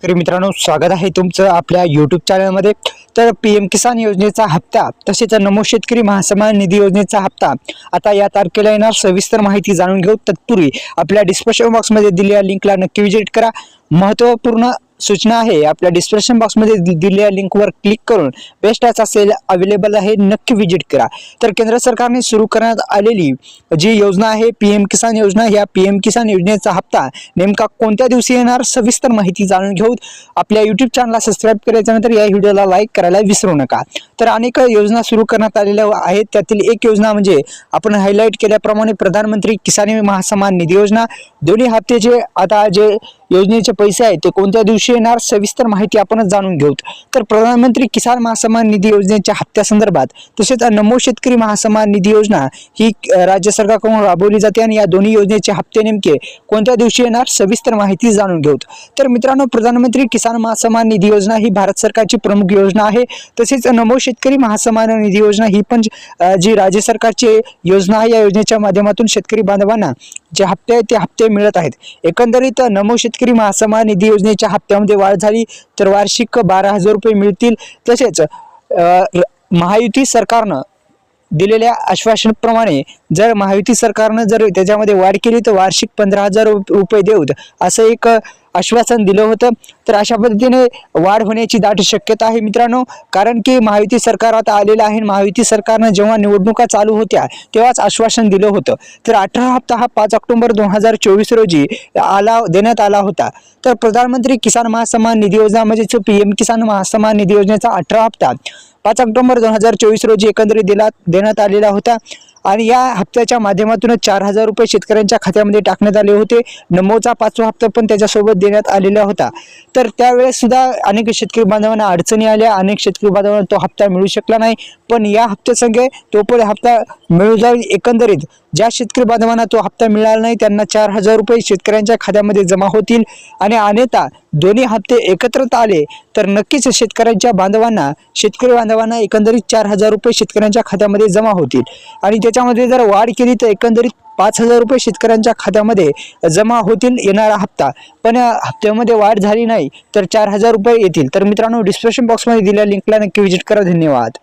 शेतकरी मित्रांनो, स्वागत आहे तुमचं आपल्या यूट्यूब चॅनलमध्ये। तर पीएम किसान योजनेचा हप्ता तसेच नमो शेतकरी महासन्मान निधी योजनेचा हप्ता आता या तारखेला येणार। सविस्तर माहिती जाणून घेऊ। तत्पूर्वी आपल्या डिस्क्रिप्शन बॉक्समध्ये दिलेल्या लिंकला नक्की विजिट करा। महत्त्वपूर्ण सूचना आहे, आपल्या डिस्क्रिप्शन बॉक्समध्ये दिलेल्या लिंकवर क्लिक करून बेस्ट ॲच सेल अवेलेबल आहे, नक्की विजिट करा। तर केंद्र सरकारने सुरू करण्यात आलेली जी योजना आहे पीएम किसान योजना, या पीएम किसान योजनेचा हप्ता नेमका कोणत्या दिवशी येणार, सविस्तर माहिती जाणून घेऊ। आपल्या यूट्यूब चॅनलला सबस्क्राईब करायच्यानंतर या व्हिडिओला लाईक करायला विसरू नका। तर अनेक योजना सुरू करण्यात आलेल्या आहेत, त्यातील एक योजना म्हणजे आपण हायलाइट केल्याप्रमाणे प्रधानमंत्री किसान महासन्मान निधी योजना। दोन्ही हप्त्याचे आता जे योजनेचे पैसे आहेत ते कोणत्या दिवशी येणार, सविस्तर माहिती आपण जाणून घेऊ। तर प्रधानमंत्री किसान महासन्मान निधी योजनेच्या हप्त्यासंदर्भात तसेच नमो शेतकरी महासन्मान निधी योजना ही राज्य सरकारकडून राबवली जाते आणि या दोन्ही योजनेचे हप्ते नेमके कोणत्या दिवशी येणार, सविस्तर माहिती जाणून घेऊ। तर मित्रांनो, प्रधानमंत्री किसान महासन्मान निधी योजना ही भारत सरकारची प्रमुख योजना आहे। तसेच नमो शेतकरी महासन्मान निधी योजना ही पण जी राज्य सरकारची योजना आहे। या योजनेच्या माध्यमातून शेतकरी बांधवांना जे हप्ते आहेत ते हप्ते मिळत आहेत। एकंदरीत नमो शेतकरी महासन्मान निधी योजनेच्या हप्त्यामध्ये वाढ झाली तर वार्षिक 12,000 रुपये मिळतील। तसेच महायुती सरकारनं दिलेल्या आश्वासनाप्रमाणे जर महायुती सरकारनं जर त्याच्यामध्ये वाढ केली तर वार्षिक 15,000 रुपये देऊत असं एक आश्वासन दिलं होतं। तर अशा पद्धतीने वाढ होण्याची दाट शक्यता आहे मित्रांनो, कारण की महायुती सरकार आता आलेलं आहे। महायुती सरकारनं जेव्हा निवडणुका चालू होत्या तेव्हाच आश्वासन दिलं होतं। तर 18 हप्ता हा 5 ऑक्टोबर 2024 रोजी देण्यात आला होता। तर प्रधानमंत्री किसान महासन्मान निधी योजना म्हणजे पीएम किसान महासन्मान निधी योजनेचा 18 हप्ता 5 ऑक्टोबर 2024 रोजी एकंदरीत देण्यात आलेला होता आणि या हप्त्याच्या माध्यमातून 4,000 रुपये शेतकऱ्यांच्या खात्यामध्ये टाकण्यात आले होते। नमोचा 5वा हप्ता पण त्याच्यासोबत देण्यात आलेला होता। तर त्यावेळेस सुद्धा अनेक शेतकरी बांधवांना अडचणी आल्या, अनेक शेतकरी बांधवांना तो हप्ता मिळू शकला नाही, पण या हप्त्यासंगे तो पण हप्ता मिळू जाईल। एकंदरीत ज्या शेतकरी बांधवांना तो हप्ता मिळाला नाही त्यांना 4,000 रुपये शेतकऱ्यांच्या खात्यामध्ये जमा होतील आणि अन्यथा दोन्ही हप्ते एकत्रित आले तर नक्कीच शेतकरी बांधवांना एकंदरीत 4,000 रुपये शेतकऱ्यांच्या खात्यामध्ये जमा होतील आणि त्याच्यामध्ये जर वाढ केली तर एकंदरीत 5,000 रुपये शेतकऱ्यांच्या खात्यामध्ये जमा होतील येणारा हप्ता। पण हप्त्यामध्ये वाढ झाली नाही तर 4,000 रुपये येतील। तर मित्रांनो, डिस्क्रिप्शन बॉक्समध्ये दिलेल्या लिंकला नक्की विजिट करा। धन्यवाद।